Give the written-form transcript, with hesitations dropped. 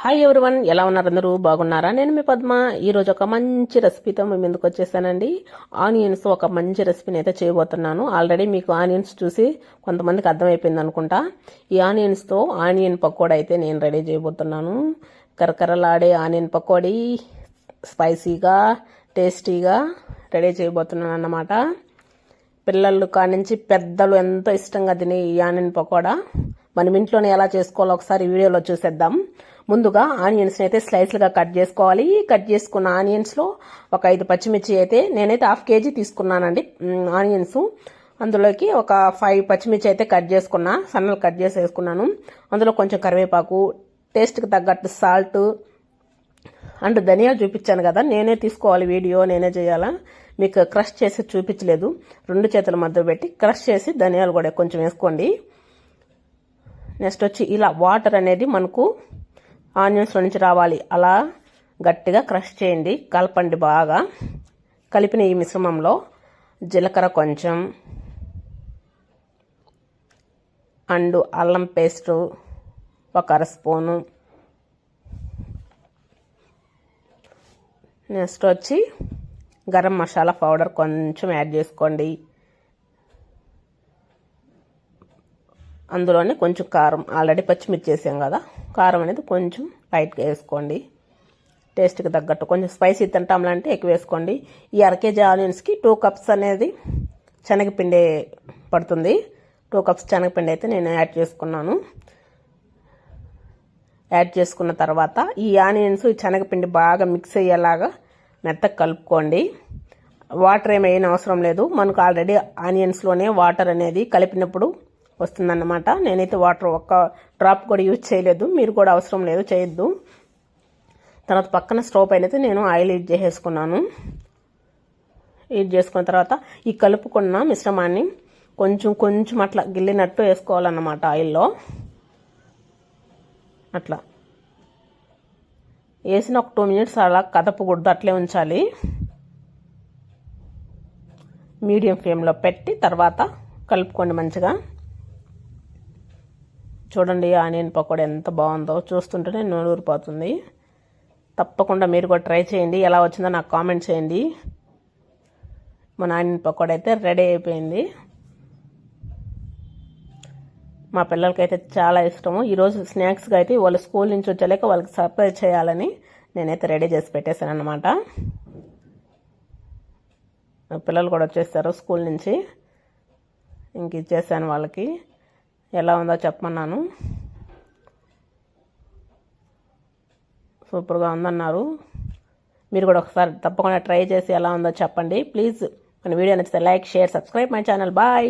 Hi everyone, ఎలా ఉన్నారు? అందరూ బాగున్నారా? నేను మీ పద్మ. ఈరోజు ఒక మంచి రెసిపీతో మీ ముందుకు వచ్చేసానండి. ఆనియన్స్ ఒక మంచి రెసిపీని అయితే చేయబోతున్నాను. ఆల్రెడీ మీకు ఆనియన్స్ చూసి కొంతమందికి అర్థమైపోయింది అనుకుంటా. ఈ ఆనియన్స్తో ఆనియన్ పకోడీ అయితే నేను రెడీ చేయబోతున్నాను. కరకరలాడే ఆనియన్ పకోడీ స్పైసీగా టేస్టీగా రెడీ చేయబోతున్నాను అన్నమాట. పిల్లలు కానించి పెద్దలు ఎంతో ఇష్టంగా తినే ఈ ఆనియన్ పకోడా మనం ఇంట్లోనే ఎలా చేసుకోవాలో ఒకసారి వీడియోలో చూసేద్దాం. ముందుగా ఆనియన్స్ అయితే స్లైస్లుగా కట్ చేసుకోవాలి. కట్ చేసుకున్న ఆనియన్స్లో ఒక 5 పచ్చిమిర్చి అయితే నేనైతే 1/2 kg తీసుకున్నానండి ఆనియన్స్. అందులోకి ఒక 5 పచ్చిమిర్చి అయితే కట్ చేసుకున్నా, సన్నలు కట్ చేసి వేసుకున్నాను. అందులో కొంచెం కరివేపాకు, టేస్ట్కి తగ్గట్టు సాల్ట్ అండ్ ధనియాలు చూపించాను కదా, నేనే తీసుకోవాలి వీడియో, నేనే చేయాలా. మీకు క్రష్ చేసి చూపించలేదు. 2 చేతుల మధ్య పెట్టి క్రష్ చేసి ధనియాలు కూడా కొంచెం వేసుకోండి. నెక్స్ట్ వచ్చి ఇలా వాటర్ అనేది మనకు ఆనియన్స్ నుంచి రావాలి, అలా గట్టిగా క్రష్ చేయండి, కలపండి బాగా. కలిపిన ఈ మిశ్రమంలో జీలకర్ర కొంచెం అండ్ అల్లం పేస్ట్ ఒక 1/2 స్పూను. నెక్స్ట్ వచ్చి గరం మసాలా పౌడర్ కొంచెం యాడ్ చేసుకోండి. అందులోనే కొంచెం కారం, ఆల్రెడీ పచ్చిమిర్చి వేసాం కదా, కారం అనేది కొంచెం లైట్గా వేసుకోండి. టేస్ట్కి తగ్గట్టు కొంచెం స్పైసీ తింటాంలంటే ఎక్కువ వేసుకోండి. ఈ 1/2 kg ఆనియన్స్కి 2 కప్స్ అనేది శనగపిండి పడుతుంది. 2 కప్స్ శనగపిండి అయితే నేను యాడ్ చేసుకున్నాను. యాడ్ చేసుకున్న తర్వాత ఈ ఆనియన్స్ ఈ శనగపిండి బాగా మిక్స్ అయ్యేలాగా మెత్తగా కలుపుకోండి. వాటర్ ఏమైనా అవసరం లేదు, మనకు ఆల్రెడీ ఆనియన్స్లోనే వాటర్ అనేది కలిపినప్పుడు వస్తుందన్నమాట. నేనైతే వాటర్ ఒక్క డ్రాప్ కూడా యూజ్ చేయలేదు, మీరు కూడా అవసరం లేదు, చేయొద్దు. తర్వాత పక్కన స్టవ్ పైన అయితే నేను ఆయిల్ హీట్ చేసేసుకున్నాను. హీట్ చేసుకున్న తర్వాత ఈ కలుపుకున్న మిశ్రమాన్ని కొంచెం కొంచెం అట్లా గిల్లినట్టు వేసుకోవాలన్నమాట ఆయిల్లో. అట్లా వేసిన ఒక 2 minutes అలా కదపకూడదు, అట్లే ఉంచాలి. మీడియం ఫ్లేమ్లో పెట్టి తర్వాత కలుపుకోండి మంచిగా. చూడండి ఆనియన్ పకోడీ ఎంత బాగుందో, చూస్తుంటేనే నోరు ఊరిపోతుంది. తప్పకుండా మీరు కూడా ట్రై చేయండి, ఎలా వచ్చిందో నాకు కామెంట్ చేయండి. మన ఆనియన్ పకోడీ అయితే రెడీ అయిపోయింది. మా పిల్లలకైతే చాలా ఇష్టము. ఈరోజు స్నాక్స్గా అయితే వాళ్ళు స్కూల్ నుంచి వచ్చేలేక వాళ్ళకి సర్ప్రైజ్ చేయాలని నేనైతే రెడీ చేసి పెట్టేశాను అనమాట. పిల్లలు కూడా వచ్చేస్తారు స్కూల్ నుంచి, ఇంక ఇచ్చేసాను వాళ్ళకి. ఎలా ఉందో చెప్పమన్నాను. సూపర్గా ఉందన్నారు. మీరు కూడా ఒకసారి తప్పకుండా ట్రై చేసి ఎలా ఉందో చెప్పండి ప్లీజ్. మన వీడియో నచ్చితే like, share, subscribe my channel. Bye.